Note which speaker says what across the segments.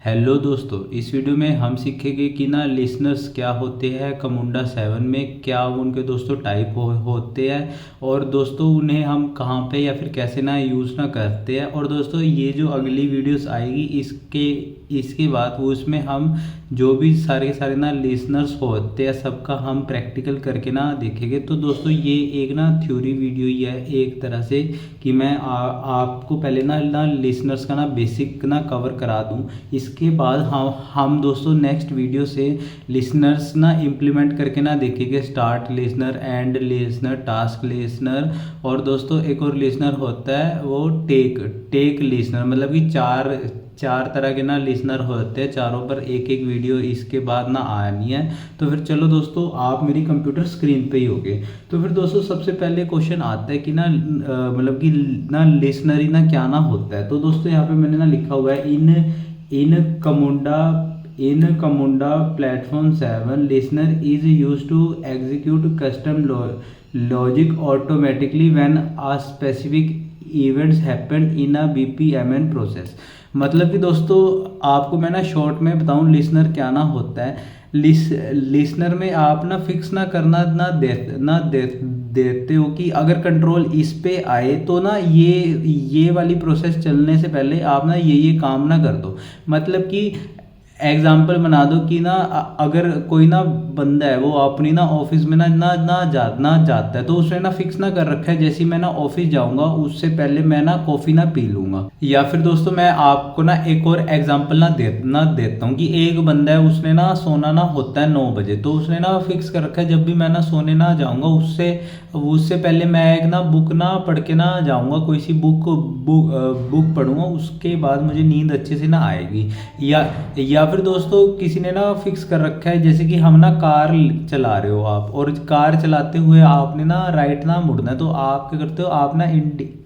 Speaker 1: Hello दोस्तों, इस video में हम सीखेंगे कि ना लिसनर्स क्या होते हैं। कमुंडा 7 में क्या उनके दोस्तों टाइप होते हैं और दोस्तों उन्हें हम कहाँ पे या फिर कैसे ना यूज़ ना करते हैं। और दोस्तों ये जो अगली वीडियोस आएगी इसके बाद उसमें हम जो भी सारे के सारे ना लिसनर्स होते हैं सबका हम प्रैक्टिकल करके ना देखेंगे। तो दोस्तों ये एक ना थ्योरी वीडियो ही है एक तरह से कि मैं आपको पहले ना लिसनर्स का ना बेसिक ना कवर करा दूं। इसके बाद हम दोस्तों नेक्स्ट वीडियो से लिसनर्स ना इम्प्लीमेंट करके ना देखेंगे। Start listener, and listener, task listener और दोस्तों एक और लिसनर होता है वो टेक लिसनर। मतलब कि चार तरह के ना लिसनर होते हैं। चारों पर एक एक वीडियो इसके बाद ना आनी है। तो फिर चलो दोस्तों, आप मेरी कंप्यूटर स्क्रीन पे ही होगे। तो फिर दोस्तों सबसे पहले क्वेश्चन आता है कि ना मतलब कि ना लिसनरी ना क्या ना होता है। तो दोस्तों यहाँ पे मैंने ना लिखा हुआ है in Camunda platform 7 listener is use to execute custom logic automatically when a specific events happen in a BPMN process. मतलब कि दोस्तों आपको मैं ना शॉर्ट में बताऊं लिसनर क्या ना होता है। लिसनर में आप ना फिक्स ना करना देते हो कि अगर कंट्रोल इस पे आए तो ना ये वाली प्रोसेस चलने से पहले आप ना ये काम ना कर दो। मतलब कि एग्जाम्पल बना दो कि ना अगर कोई ना बंदा है वो अपनी ना ऑफिस में ना जाता है तो उसने ना फिक्स ना कर रखा है जैसे मैं ना ऑफिस जाऊंगा उससे पहले मैं ना कॉफी ना पी लूंगा। या फिर दोस्तों मैं आपको ना एक और एग्जाम्पल ना देता हूँ कि एक बंदा है उसने ना सोना ना होता है 9 बजे। तो उसने ना फिक्स कर रखा है जब भी मैं ना सोने ना जाऊंगा उससे पहले मैं एक ना बुक ना पढ़ के ना जाऊंगा। कोई सी बुक पढ़ूंगा उसके बाद मुझे नींद अच्छे से ना आएगी। या फिर दोस्तों किसी ने ना फिक्स कर रखा है जैसे कि हम ना कार चला रहे हो आप और कार चलाते हुए आपने ना राइट ना मुड़ना है। तो आप क्या करते हो, आप ना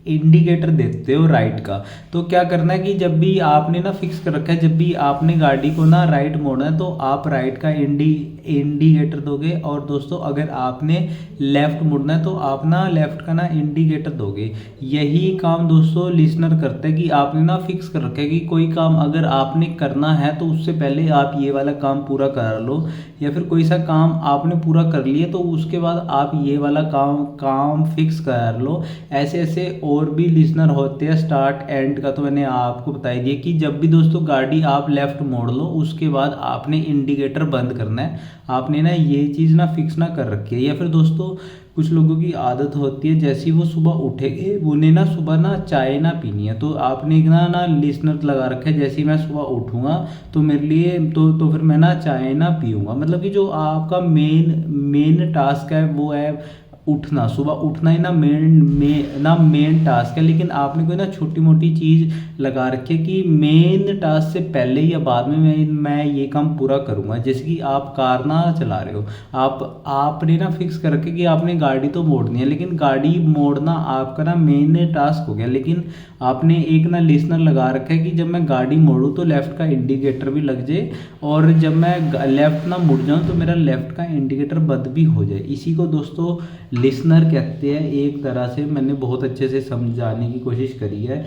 Speaker 1: इंडिकेटर देते हो राइट का। तो क्या करना है कि जब भी आपने ना फिक्स कर रखा है जब भी आपने गाड़ी को ना राइट मोड़ना है तो आप राइट का इंडिकेटर दोगे। और दोस्तों अगर आपने लेफ्ट मुड़ना है तो आप ना लेफ्ट का ना इंडिकेटर दोगे। यही काम दोस्तों लिसनर करता है कि आपने ना फिक्स कर रखा है कि कोई काम अगर आपने करना है तो उससे पहले आप ये वाला काम पूरा कर लो। या फिर कोई सा काम आपने पूरा कर लिया तो उसके बाद आप ये वाला काम फिक्स कर लो। ऐसे ऐसे और भी लिसनर होते हैं। स्टार्ट एंड का तो मैंने आपको बता ही दिया कि जब भी दोस्तों गाड़ी आप लेफ्ट मोड़ लो उसके बाद आपने इंडिकेटर बंद करना है। आपने ना ये चीज़ ना फिक्स ना कर रखी है। या फिर दोस्तों कुछ लोगों की आदत होती है जैसे ही वो सुबह उठेंगे उन्हें ना सुबह ना चाय ना पीनी है। तो आपने एक ना लिसनर लगा रखा है जैसे ही मैं सुबह उठूंगा तो मेरे लिए तो फिर मैं ना चाय ना पीऊँगा। मतलब कि जो आपका मेन टास्क है वो है उठना। सुबह उठना ही ना मेन टास्क है। लेकिन आपने कोई ना छोटी मोटी चीज़ लगा रखी है कि मेन टास्क से पहले या बाद में मैं ये काम पूरा करूँगा। जैसे कि आप कार ना चला रहे हो, आपने ना फिक्स कर रखे कि आपने गाड़ी तो मोड़नी है लेकिन गाड़ी मोड़ना आपका ना मेन टास्क हो गया। लेकिन आपने एक ना लिसनर लगा रखा है कि जब मैं गाड़ी मोड़ूँ तो लेफ्ट का इंडिकेटर भी लग जाए और जब मैं लेफ्ट ना मुड़ जाऊँ तो मेरा लेफ्ट का इंडिकेटर बंद भी हो जाए। इसी को दोस्तों लिसनर कहते हैं। एक तरह से मैंने बहुत अच्छे से समझाने की कोशिश करी है।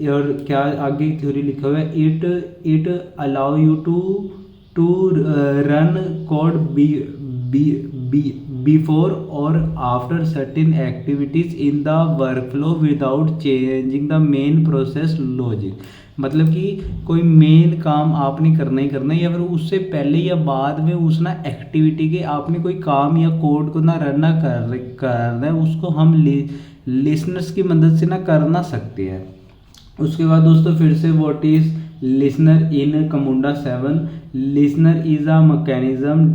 Speaker 1: और क्या आगे थ्योरी लिखा हुआ है, it allow you to run code before और after certain activities in the workflow without changing the main process logic. मतलब कि कोई मेन काम आपने करना ही करना है या फिर उससे पहले या बाद में उस ना एक्टिविटी के आपने कोई काम या कोड को ना रन ना करना है उसको हम लिसनर्स की मदद से ना करना सकते हैं। उसके बाद दोस्तों फिर से what is listener in Camunda 7। Listener is a mechanism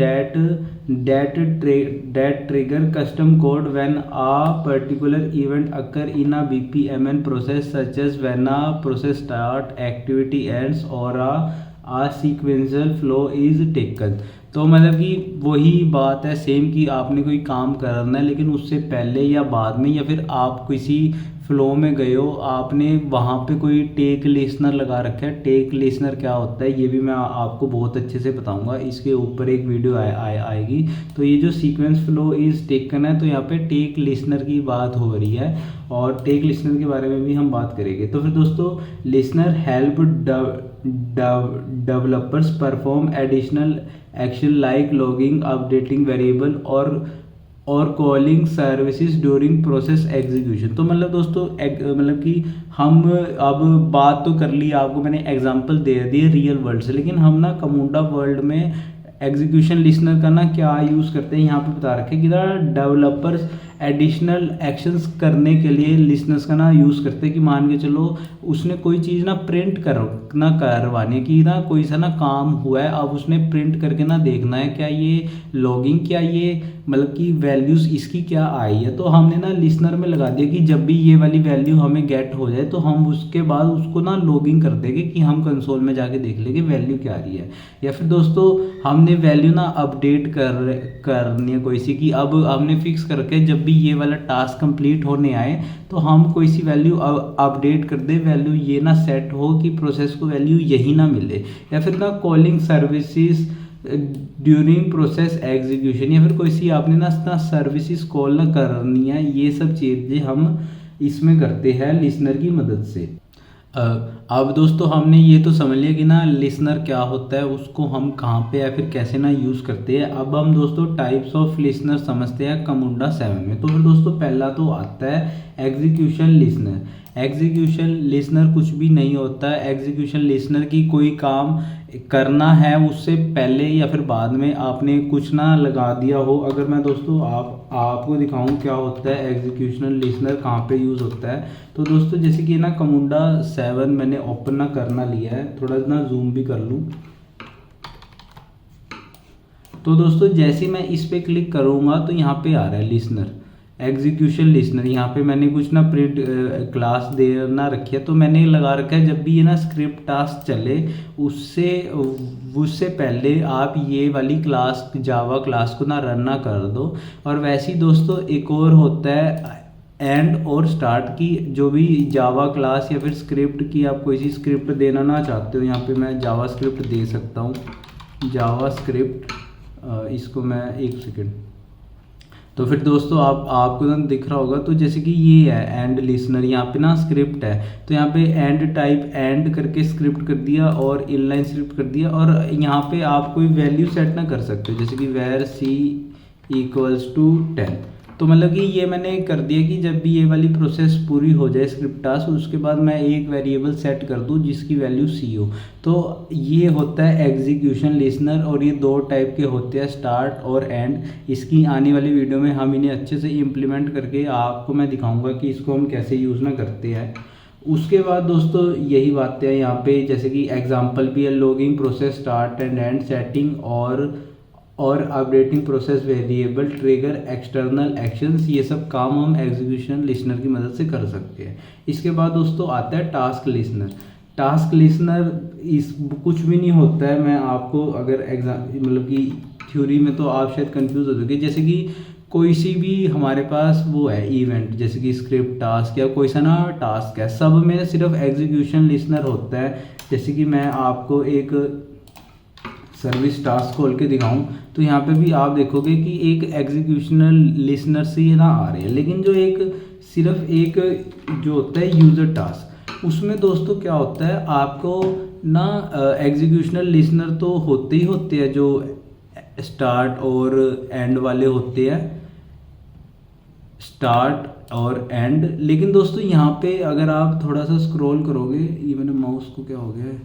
Speaker 1: that trigger custom code when a particular event occur in a BPMN process, such as when a process start, activity ends or a sequential flow is taken। तो मतलब कि वही बात है same कि आपने कोई काम करना है लेकिन उससे पहले या बाद में या फिर आप किसी फ्लो में गए हो आपने वहाँ पे कोई टेक लिसनर लगा रखा है। टेक लिसनर क्या होता है ये भी मैं आपको बहुत अच्छे से बताऊंगा। इसके ऊपर एक वीडियो आएगी। तो ये जो सीक्वेंस फ्लो इज टेकन है तो यहाँ पे टेक लिसनर की बात हो रही है और टेक लिसनर के बारे में भी हम बात करेंगे। तो फिर दोस्तों listener help developers perform additional action like logging, updating variable और calling services during process execution. तो मतलब दोस्तों मतलब कि हम अब बात तो कर ली, आपको मैंने एग्जांपल दे दिए रियल वर्ल्ड से, लेकिन हम ना कमूंडा वर्ल्ड में एग्जीक्यूशन लिसनर का ना क्या यूज़ करते हैं यहाँ पे बता रखे कि डेवलपर्स एडिशनल एक्शंस करने के लिए लिसनर्स का ना यूज़ करते हैं कि मान के चलो उसने कोई चीज़ ना प्रिंट ना करवाने की ना कोई सा ना काम हुआ है, अब उसने प्रिंट करके ना देखना है क्या ये लॉगिंग, क्या ये मतलब कि वैल्यूज़ इसकी क्या आई है। तो हमने ना लिसनर में लगा दिया कि जब भी ये वाली वैल्यू हमें गेट हो जाए तो हम उसके बाद उसको ना लॉगिंग कर देंगे कि हम कंसोल में जाके देख लेंगे वैल्यू क्या आ रही है। या फिर दोस्तों हमने वैल्यू ना अपडेट करनी है कोई सी कि अब हमने फिक्स करके जब भी ये वाला टास्क कंप्लीट होने आए तो हम कोई सी वैल्यू अपडेट कर दे, वैल्यू ये ना सेट हो कि प्रोसेस को वैल्यू यही ना मिले। या फिर ना calling services during process execution, या फिर कोई सी आपने ना सर्विसेज कॉल ना करनी है, ये सब चीज़ें हम इसमें करते हैं लिसनर की मदद से। अब दोस्तों हमने ये तो समझ लिया कि ना लिसनर क्या होता है, उसको हम कहाँ पे या फिर कैसे ना यूज़ करते हैं। अब हम दोस्तों टाइप्स ऑफ लिसनर समझते हैं कमूंडा 7 में। तो फिर दोस्तों पहला तो आता है एग्जीक्यूशन लिसनर। एग्जीक्यूशन लिसनर कुछ भी नहीं होता है। एग्जीक्यूशन लिसनर की कोई काम करना है उससे पहले या फिर बाद में आपने कुछ ना लगा दिया हो। अगर मैं दोस्तों आपको दिखाऊं क्या होता है एग्जीक्यूशनल लिसनर, कहाँ पे यूज़ होता है, तो दोस्तों जैसे कि ना कमूंडा 7 मैंने ओपन ना करना लिया है, थोड़ा ना जूम भी कर लूँ। तो दोस्तों जैसे मैं इस पर क्लिक करूँगा तो यहाँ पे आ रहा है लिसनर, एग्जीक्यूशन लिसनर। यहाँ पे मैंने कुछ ना प्रिंट क्लास दे ना रखी है, तो मैंने लगा रखा है जब भी ये ना स्क्रिप्ट टास्क चले उससे पहले आप ये वाली क्लास जावा क्लास को ना रन ना कर दो। और वैसे ही दोस्तों एक और होता है एंड और स्टार्ट की, जो भी जावा क्लास या फिर स्क्रिप्ट की आप कोई सी स्क्रिप्ट देना ना चाहते हो, यहाँ पे मैं जावा स्क्रिप्ट दे सकता हूँ, जावा स्क्रिप्ट। इसको मैं एक सेकेंड, तो फिर दोस्तों आपको ना दिख रहा होगा, तो जैसे कि ये है एंड लिसनर, यहाँ पे ना स्क्रिप्ट है, तो यहाँ पे एंड टाइप एंड करके स्क्रिप्ट कर दिया और इनलाइन स्क्रिप्ट कर दिया। और यहाँ पे आप कोई वैल्यू सेट ना कर सकते हो, जैसे कि वेर सी इक्वल्स टू 10। तो मतलब कि ये मैंने कर दिया कि जब भी ये वाली प्रोसेस पूरी हो जाए स्क्रिप्ट टास्क, उसके बाद मैं एक वेरिएबल सेट कर दूं जिसकी वैल्यू सी हो। तो ये होता है एग्जीक्यूशन लिसनर, और ये दो टाइप के होते हैं, स्टार्ट और एंड। इसकी आने वाली वीडियो में हम इन्हें अच्छे से इम्प्लीमेंट करके आपको मैं दिखाऊंगा कि इसको हम कैसे यूज़ ना करते हैं। उसके बाद दोस्तों यही बातें हैं यहाँ पे, जैसे कि एग्जाम्पल भी है, logging process start and end, setting और updating process variable, trigger external actions, ये सब काम हम एग्जीक्यूशन लिसनर की मदद से कर सकते हैं। इसके बाद दोस्तों आता है टास्क लिसनर। टास्क लिसनर इस कुछ भी नहीं होता है, मैं आपको अगर मतलब कि थ्योरी में तो आप शायद कंफ्यूज हो जाओगे। जैसे कि कोई सी भी हमारे पास वो है इवेंट, जैसे कि स्क्रिप्ट टास्क या कोई सा ना टास्क है, सब में सिर्फ एग्जीक्यूशन लिसनर होता है। जैसे कि मैं आपको एक सर्विस टास्क खोल के दिखाऊं तो यहाँ पे भी आप देखोगे कि एक एग्जीक्यूशनल लिसनर से ना आ रहे हैं, लेकिन जो एक सिर्फ एक जो होता है यूज़र टास्क, उसमें दोस्तों क्या होता है, आपको ना एग्जीक्यूशनल लिसनर तो होते ही होते हैं जो स्टार्ट और एंड वाले होते हैं, स्टार्ट और एंड। लेकिन दोस्तों यहाँ पे अगर आप थोड़ा सा स्क्रॉल करोगे, ये मैंने माउस को क्या हो गया है,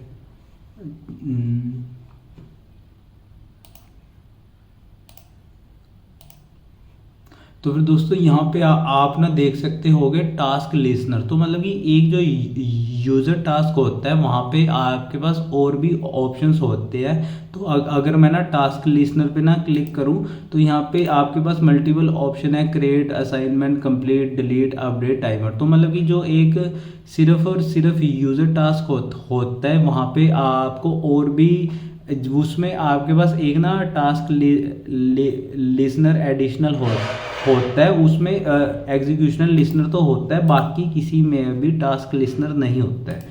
Speaker 1: तो फिर दोस्तों यहाँ पे आप ना देख सकते होगे टास्क लिसनर। तो मतलब कि एक जो यूज़र टास्क होता है वहाँ पे आपके पास और भी ऑप्शंस होते हैं। तो अगर मैं ना टास्क लिसनर पे ना क्लिक करूँ तो यहाँ पे आपके पास मल्टीपल ऑप्शन है, create, assignment, complete, delete, update, timer. तो मतलब कि जो एक सिर्फ और सिर्फ यूज़र टास्क होता है वहाँ पे आपको और भी उसमें आपके पास एक ना टास्क लिसनर एडिशनल होता है, उसमें एग्जीक्यूशनल लिसनर तो होता है, बाकी किसी में भी टास्क लिसनर नहीं होता है।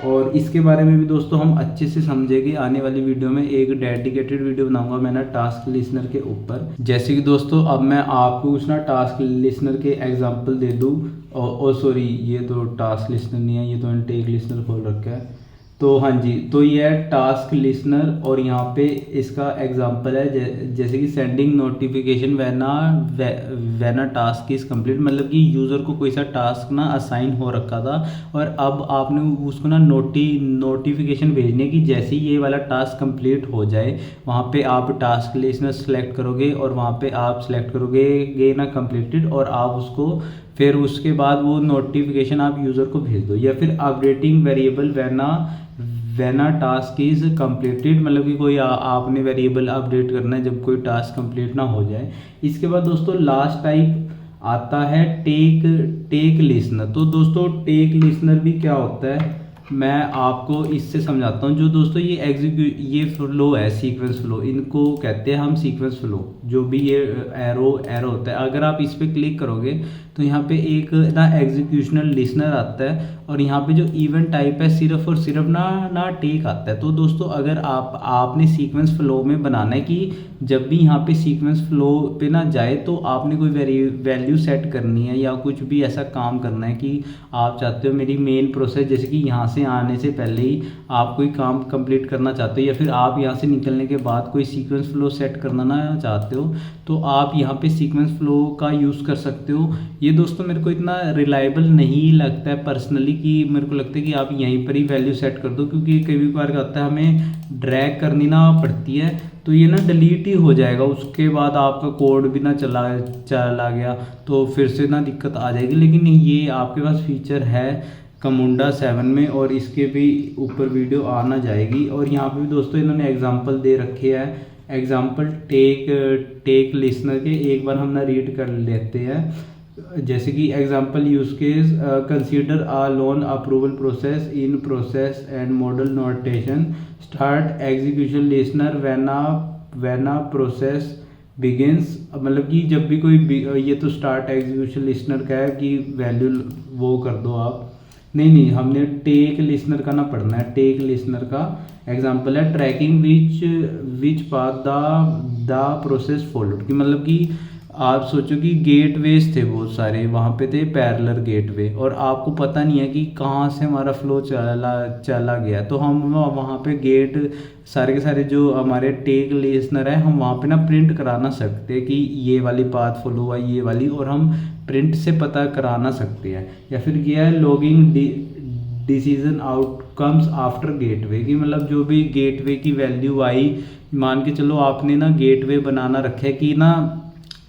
Speaker 1: और इसके बारे में भी दोस्तों हम अच्छे से समझेंगे आने वाली वीडियो में। एक डेडिकेटेड वीडियो बनाऊंगा मैं ना टास्क लिसनर के ऊपर। जैसे कि दोस्तों अब मैं आपको कुछ ना टास्क लिसनर के एग्जांपल दे दूं। सॉरी, ये तो टास्क लिसनर नहीं है, ये तो मैंने टेक लिसनर खोल रखा है। तो हाँ जी, तो ये है टास्क लिसनर और यहाँ पे इसका एग्जांपल है जैसे कि sending notification when a task is complete, मतलब कि यूज़र को कोई सा टास्क ना असाइन हो रखा था और अब आपने उसको ना नोटिफिकेशन भेजने की, जैसे ही ये वाला टास्क कंप्लीट हो जाए वहाँ पे आप टास्क लिसनर सेलेक्ट करोगे और वहाँ पे आप सेलेक्ट करोगे ना कंप्लीटेड, और आप उसको फिर उसके बाद वो नोटिफिकेशन आप यूज़र को भेज दो। या फिर updating variable when a task is completed, मतलब कि कोई आपने वेरिएबल अपडेट करना है जब कोई टास्क कंप्लीट ना हो जाए। इसके बाद दोस्तों लास्ट टाइप आता है टेक लिसनर। तो दोस्तों टेक लिसनर भी क्या होता है मैं आपको इससे समझाता हूँ। जो दोस्तों ये फ्लो है, सीक्वेंस फ्लो इनको कहते हैं हम, सीक्वेंस फ्लो। जो भी ये एरो होता है, अगर आप इस पर क्लिक करोगे तो यहाँ पे एक ना एग्जीक्यूशनल लिसनर आता है और यहाँ पे जो इवेंट टाइप है सिर्फ और सिर्फ ना टेक आता है। तो दोस्तों अगर आपने सीक्वेंस फ्लो में बनाना है कि जब भी यहाँ पे सीक्वेंस फ्लो पे ना जाए तो आपने कोई वैल्यू सेट करनी है या कुछ भी ऐसा काम करना है कि आप चाहते हो मेरी मेन प्रोसेस, जैसे कि यहाँ से आने से पहले ही आप कोई काम कंप्लीट करना चाहते हो या फिर आप यहाँ से निकलने के बाद कोई सीक्वेंस फ्लो सेट करना ना चाहते हो, तो आप यहाँ पे सीक्वेंस फ्लो का यूज़ कर सकते हो। ये दोस्तों मेरे को इतना रिलायबल नहीं लगता है पर्सनली, कि मेरे को लगता है कि आप यहीं पर ही वैल्यू सेट कर दो, क्योंकि कई बार क्या होता है हमें ड्रैग करनी ना पड़ती है तो ये ना डिलीट ही हो जाएगा, उसके बाद आपका कोड भी ना चला गया तो फिर से ना दिक्कत आ जाएगी। लेकिन ये आपके पास फीचर है कमुंडा 7 में और इसके भी ऊपर वीडियो आना जाएगी। और यहाँ पे भी दोस्तों इन्होंने एग्जांपल दे रखे हैं, एग्जांपल टेक लिसनर के एक बार हम ना रीड कर लेते हैं। जैसे कि example use case, consider a loan approval process in process and model notation, start execution listener when a process begins. मतलब कि जब भी कोई ये तो स्टार्ट एग्जीक्यूशन लिसनर का है कि वैल्यू वो कर दो आप, नहीं हमने टेक लिसनर का ना पढ़ना है। टेक लिसनर का एग्जांपल है tracking which path the process followed, कि मतलब कि आप सोचो कि गेटवेज थे बहुत सारे, वहाँ पे थे पैरेलल गेटवे और आपको पता नहीं है कि कहाँ से हमारा फ्लो चला गया, तो हम वहाँ पे गेट सारे के सारे जो हमारे टेक लिसनर है हम वहाँ पे ना प्रिंट कराना सकते हैं कि ये वाली पाथ फॉलो हुआ ये वाली, और हम प्रिंट से पता कराना सकते हैं। या फिर ये है logging decision outcomes after gateway, की मतलब जो भी गेटवे की वैल्यू आई, मान के चलो आपने ना गेटवे बनाना रखा है कि ना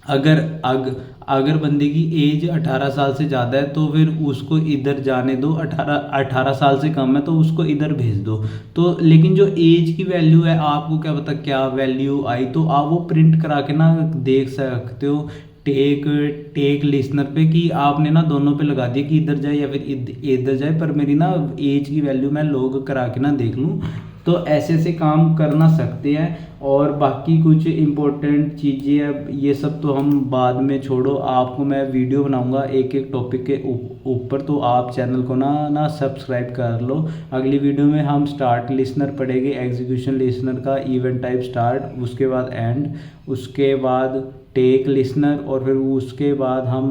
Speaker 1: अगर बंदे की एज 18 साल से ज़्यादा है तो फिर उसको इधर जाने दो, 18 साल से कम है तो उसको इधर भेज दो। तो लेकिन जो एज की वैल्यू है आपको क्या पता क्या वैल्यू आई, तो आप वो प्रिंट करा के ना देख सकते हो टेक लिसनर पे, कि आपने ना दोनों पे लगा दिया कि इधर जाए या फिर इधर जाए, पर मेरी ना एज की वैल्यू मैं लॉग करा के ना देख लूँ। तो ऐसे ऐसे काम करना सकते हैं। और बाकी कुछ इम्पोर्टेंट चीज़ें है ये सब तो हम बाद में छोड़ो, आपको मैं वीडियो बनाऊंगा एक एक टॉपिक के ऊपर, तो आप चैनल को ना सब्सक्राइब कर लो। अगली वीडियो में हम स्टार्ट लिसनर पढ़ेंगे, एग्जीक्यूशन लिसनर का इवेंट टाइप स्टार्ट, उसके बाद एंड, उसके बाद टेक लिसनर, और फिर उसके बाद हम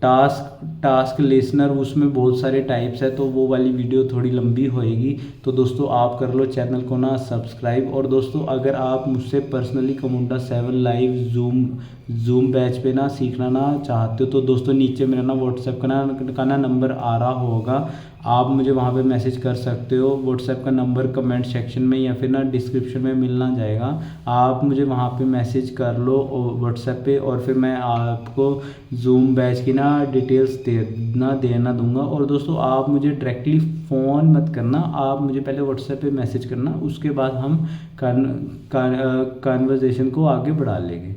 Speaker 1: टास्क लिसनर, उसमें बहुत सारे टाइप्स है तो वो वाली वीडियो थोड़ी लंबी होएगी। तो दोस्तों आप कर लो चैनल को ना सब्सक्राइब। और दोस्तों अगर आप मुझसे पर्सनली कमुंडा 7 लाइव जूम बैच पे ना सीखना ना चाहते हो तो दोस्तों नीचे मेरा ना व्हाट्सएप का ना नंबर आ रहा होगा, आप मुझे वहाँ पे मैसेज कर सकते हो। व्हाट्सएप का नंबर कमेंट सेक्शन में या फिर ना डिस्क्रिप्शन में मिलना जाएगा, आप मुझे वहाँ पे मैसेज कर लो व्हाट्सएप पे, और फिर मैं आपको जूम बैच की ना डिटेल्स देना दूंगा। और दोस्तों आप मुझे डायरेक्टली फ़ोन मत करना, आप मुझे पहले व्हाट्सएप पे मैसेज करना, उसके बाद हम कन्वर्सेशन को आगे बढ़ा लेंगे।